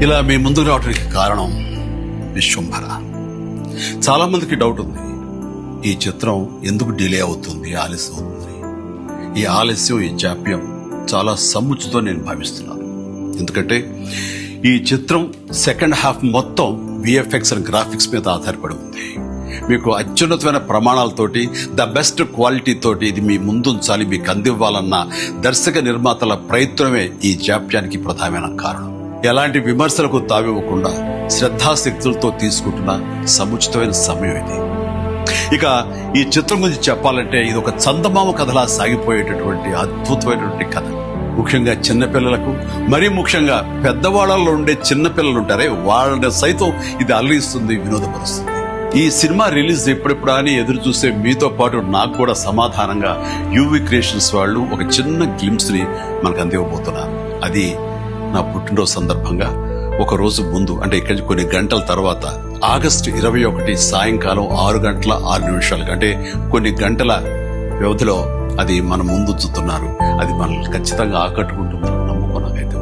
ఇలా మీ ముందుకు రావడానికి కారణం విశ్వంభర. చాలా మందికి డౌట్ ఉంది, ఈ చిత్రం ఎందుకు డిలే అవుతుంది, ఆలస్యం అవుతుంది. ఈ ఆలస్యం, ఈ జాప్యం చాలా సముచితో నేను భావిస్తున్నాను. ఎందుకంటే ఈ చిత్రం సెకండ్ హాఫ్ మొత్తం విఎఫ్ఎక్స్ అండ్ గ్రాఫిక్స్ మీద ఆధారపడి ఉంది. మీకు అత్యున్నతమైన ప్రమాణాలతోటి, ద బెస్ట్ క్వాలిటీ తోటి ఇది మీ ముందుంచాలి, మీకు అందివ్వాలన్న దర్శక నిర్మాతల ప్రయత్నమే ఈ జాప్యానికి ప్రధానమైన కారణం. ఎలాంటి విమర్శలకు తావివ్వకుండా శ్రద్ధాశక్తులతో తీసుకుంటున్న సముచితమైన సమయం ఇది. ఇక ఈ చిత్రం గురించి చెప్పాలంటే ఇది ఒక చందమామ కథలా సాగిపోయేటటువంటి అద్భుతమైనటువంటి కథ. ముఖ్యంగా చిన్నపిల్లలకు, మరీ ముఖ్యంగా పెద్దవాళ్లలో ఉండే చిన్నపిల్లలు ఉంటారే, వాళ్ళని సైతం ఇది అలరిస్తుంది, వినోదపరుస్తుంది. ఈ సినిమా రిలీజ్ ఎప్పుడెప్పుడా అని ఎదురు చూసే మీతో పాటు నాకు కూడా సమాధానంగా యూవి క్రియేషన్స్ వాళ్ళు ఒక చిన్న గ్లిమ్స్ ని మనకు అందివ్వబోతున్నారు. అది నా పుట్టినరోజు సందర్భంగా ఒక రోజు ముందు, అంటే ఇక్కడి కొన్ని గంటల తర్వాత ఆగస్టు 21 సాయంకాలం 6:06 అంటే కొన్ని గంటల వ్యవధిలో అది మన ముందుంచుతున్నారు. అది మనల్ని ఖచ్చితంగా ఆకట్టుకుంటుందని నమ్మకం నాకైతే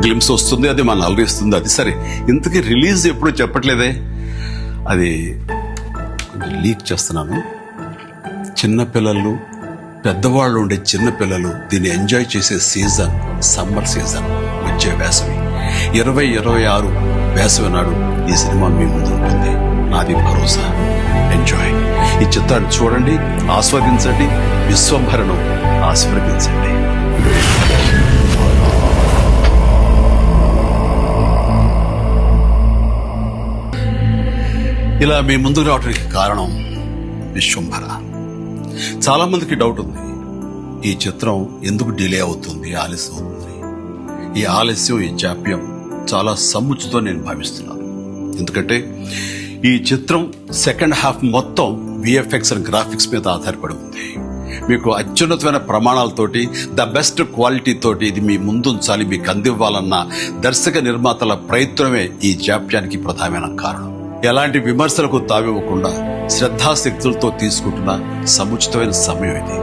గ్లిమ్స్ వస్తుంది, అది మనల్ని అలరిస్తుంది. అది సరే, ఇంతకీ రిలీజ్ ఎప్పుడు చెప్పట్లేదే, అది లీక్ చేస్తున్నాను. చిన్నపిల్లలు, పెద్దవాళ్ళు ఉండే చిన్నపిల్లలు దీన్ని ఎంజాయ్ చేసే సీజన్ సమ్మర్ సీజన్, వచ్చే వేసవి 2026 వేసవి నాడు ఈ సినిమా మీ ముందు ఉంటుంది. నాది భరోసా. ఎంజాయ్. ఈ చిత్రాన్ని చూడండి, ఆస్వాదించండి, విశ్వంభరను ఆశీర్వదించండి. ఇలా మీ ముందుకు రావడానికి కారణం విశ్వంభర. చాలా మందికి డౌట్ ఉంది, ఈ చిత్రం ఎందుకు డిలే అవుతుంది, ఆలస్యం అవుతుంది. ఈ ఆలస్యం, ఈ జాప్యం చాలా సముచితో నేను భావిస్తున్నాను. ఎందుకంటే ఈ చిత్రం సెకండ్ హాఫ్ మొత్తం విఎఫ్ఎక్స్ అండ్ గ్రాఫిక్స్ మీద ఆధారపడి ఉంది. మీకు అత్యున్నతమైన ప్రమాణాలతోటి, ద బెస్ట్ క్వాలిటీ తోటి ఇది మీ ముందుంచాలి, మీకు అందివ్వాలన్న దర్శక నిర్మాతల ప్రయత్నమే ఈ జాప్యానికి ప్రధానమైన కారణం. ఎలాంటి విమర్శలకు తావివ్వకుండా శ్రద్ధాశక్తులతో తీసుకుంటున్న సముచితమైన సమయం ఇది.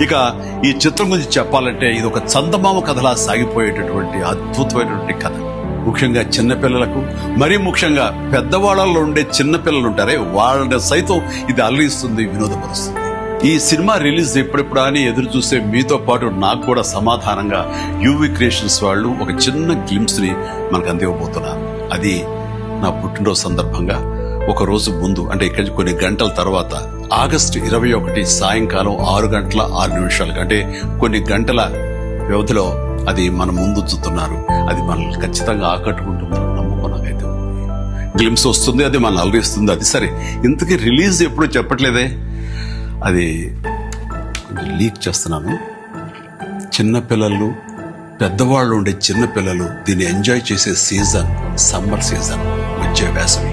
ఇక ఈ చిత్రం గురించి చెప్పాలంటే ఇది ఒక చందమామ కథలా సాగిపోయేటటువంటి అద్భుతమైనటువంటి కథ. ముఖ్యంగా చిన్నపిల్లలకు, మరీ ముఖ్యంగా పెద్దవాళ్లలో ఉండే చిన్నపిల్లలు ఉంటారే, వాళ్ళని సైతం ఇది అలరిస్తుంది, వినోదపరుస్తుంది. ఈ సినిమా రిలీజ్ ఎప్పుడెప్పుడా అని ఎదురు చూసే మీతో పాటు నాకు కూడా సమాధానంగా యూవి క్రియేషన్స్ వాళ్ళు ఒక చిన్న గ్లిమ్స్ ని మనకు అందివ్వబోతున్నారు. అది నా పుట్టినరోజు సందర్భంగా ఒక రోజు ముందు, అంటే ఇక్కడి కొన్ని గంటల తర్వాత ఆగస్టు 21 సాయంకాలం 6:06 అంటే కొన్ని గంటల వ్యవధిలో అది మన ముందుంచుతున్నారు. అది మనల్ని ఖచ్చితంగా ఆకట్టుకుంటుందని నమ్మకం నాకైతే గ్లిమ్స్ వస్తుంది, అది మనల్ని అలరిస్తుంది. అది సరే, ఇంతకీ రిలీజ్ ఎప్పుడు చెప్పట్లేదే, అది లీక్ చేస్తున్నాను. చిన్నపిల్లలు, పెద్దవాళ్ళు ఉండే చిన్నపిల్లలు దీన్ని ఎంజాయ్ చేసే సీజన్ సమ్మర్ సీజన్, వచ్చే వేసవి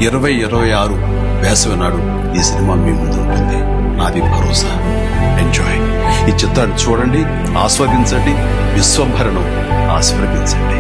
2026 వేసవి నాడు ఈ సినిమా మీ ముందు ఉంటుంది. నాది భరోసా. ఎంజాయ్. ఈ చిత్రాన్ని చూడండి, ఆస్వాదించండి, విశ్వంభరను ఆశీర్వదించండి.